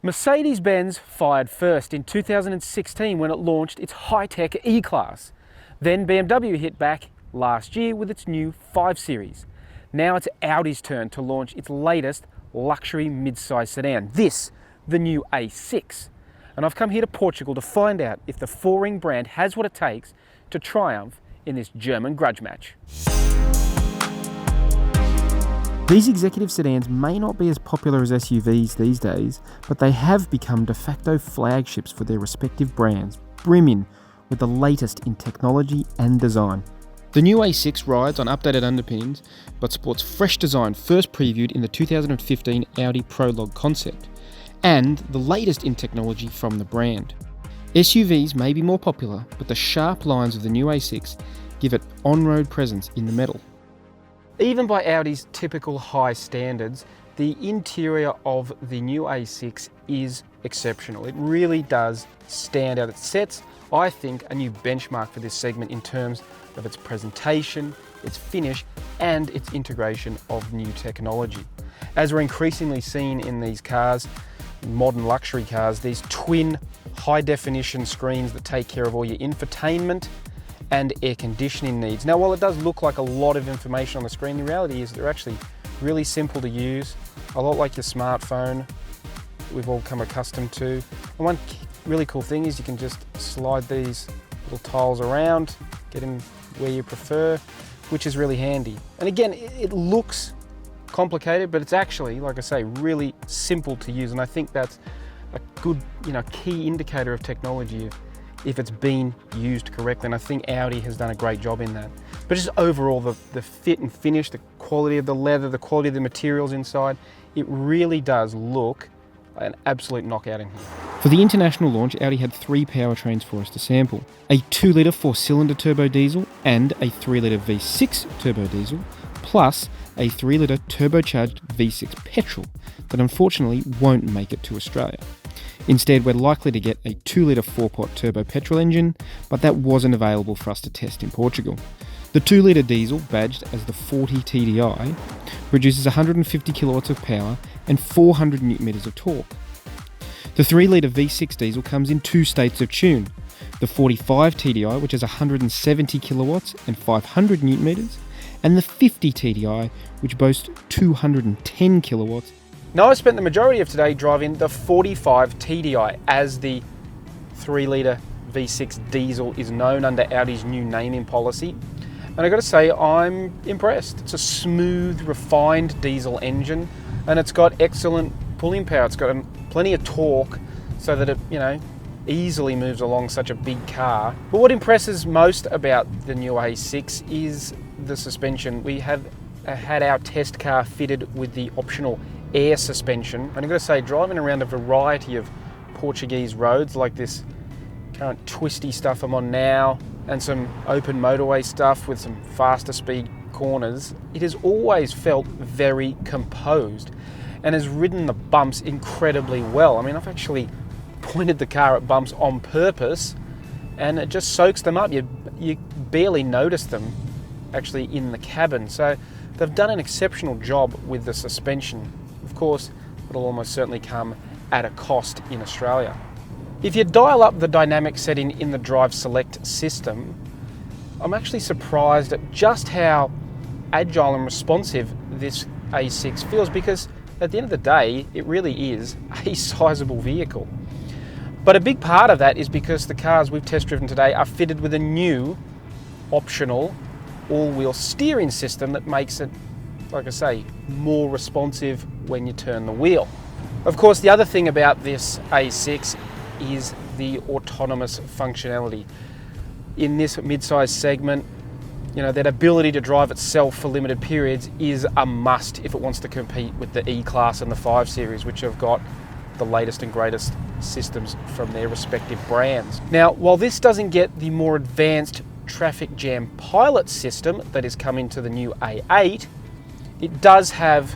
Mercedes-Benz fired first in 2016 when it launched its high-tech E-Class. Then BMW hit back last year with its new 5 Series. Now it's Audi's turn to launch its latest luxury mid-size sedan. This, the new A6. And I've come here to Portugal to find out if the four-ring brand has what it takes to triumph in this German grudge match. These executive sedans may not be as popular as SUVs these days, but they have become de facto flagships for their respective brands, brimming with the latest in technology and design. The new A6 rides on updated underpinnings, but sports fresh design first previewed in the 2015 Audi Prologue concept, and the latest in technology from the brand. SUVs may be more popular, but the sharp lines of the new A6 give it on-road presence in the metal. Even by Audi's typical high standards, the interior of the new A6 is exceptional. It really does stand out. It sets, I think, a new benchmark for this segment in terms of its presentation, its finish, and its integration of new technology. As we're increasingly seeing in these cars, modern luxury cars, these twin high-definition screens that take care of all your infotainment and air conditioning needs. Now, while it does look like a lot of information on the screen, the reality is they're actually really simple to use, a lot like your smartphone we've all come accustomed to. And one really cool thing is you can just slide these little tiles around, get them where you prefer, which is really handy. And again, it looks complicated, but it's actually, like I say, really simple to use. And I think that's a good, key indicator of technology if it's been used correctly, and I think Audi has done a great job in that. But just overall, the fit and finish, the quality of the leather, the quality of the materials inside, it really does look an absolute knockout in here. For the international launch, Audi had 3 powertrains for us to sample. A 2-litre 4-cylinder turbo diesel and a 3-litre V6 turbo diesel, plus a 3-litre turbocharged V6 petrol that unfortunately won't make it to Australia. Instead, we're likely to get a 2-litre 4-pot turbo petrol engine, but that wasn't available for us to test in Portugal. The 2-litre diesel, badged as the 40 TDI, produces 150 kilowatts of power and 400 newton-meters of torque. The 3-litre V6 diesel comes in 2 states of tune, the 45 TDI, which is 170 kilowatts and 500 newton-meters, and the 50 TDI, which boasts 210 kilowatts. Now, I spent the majority of today driving the 45 TDI, as the 3-litre V6 diesel is known under Audi's new naming policy. And I've got to say, I'm impressed. It's a smooth, refined diesel engine, and it's got excellent pulling power. It's got plenty of torque so that it, easily moves along such a big car. But what impresses most about the new A6 is the suspension. We have had our test car fitted with the optional air suspension, and I've got to say, driving around a variety of Portuguese roads like this current twisty stuff I'm on now, and some open motorway stuff with some faster speed corners, it has always felt very composed and has ridden the bumps incredibly well. I mean, I've actually pointed the car at bumps on purpose, and it just soaks them up. You barely notice them actually in the cabin. So they've done an exceptional job with the suspension. Of course, it'll almost certainly come at a cost in Australia. If you dial up the dynamic setting in the Drive Select system, I'm actually surprised at just how agile and responsive this A6 feels, because at the end of the day, it really is a sizable vehicle. But a big part of that is because the cars we've test driven today are fitted with a new optional all-wheel steering system that makes it, like I say, more responsive when you turn the wheel. Of course, the other thing about this A6 is the autonomous functionality. In this mid-size segment, that ability to drive itself for limited periods is a must if it wants to compete with the E-Class and the 5 Series, which have got the latest and greatest systems from their respective brands. Now, while this doesn't get the more advanced traffic jam pilot system that is coming to the new A8, it does have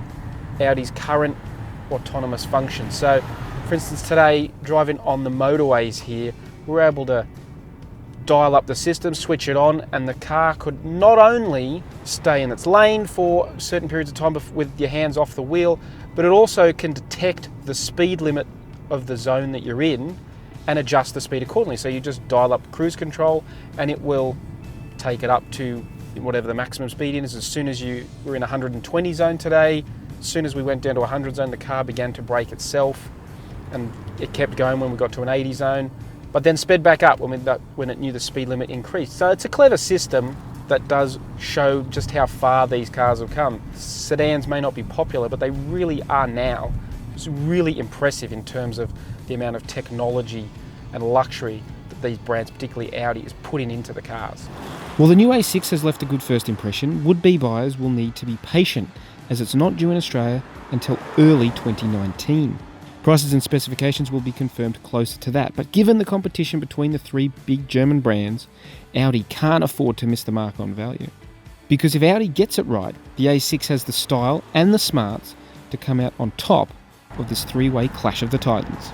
Audi's current autonomous function. So, for instance, today, driving on the motorways here, we're able to dial up the system, switch it on, and the car could not only stay in its lane for certain periods of time with your hands off the wheel, but it also can detect the speed limit of the zone that you're in and adjust the speed accordingly. So you just dial up cruise control and it will take it up to whatever the maximum speed is. As soon as you were in 120 zone today, as soon as we went down to 100 zone, the car began to brake itself, and it kept going when we got to an 80 zone, but then sped back up when it knew the speed limit increased. So it's a clever system that does show just how far these cars have come. Sedans may not be popular, but they really are now. It's really impressive in terms of the amount of technology and luxury that these brands, particularly Audi, is putting into the cars. While the new A6 has left a good first impression, would-be buyers will need to be patient, as it's not due in Australia until early 2019. Prices and specifications will be confirmed closer to that, but given the competition between the three big German brands, Audi can't afford to miss the mark on value. Because if Audi gets it right, the A6 has the style and the smarts to come out on top of this three-way clash of the titans.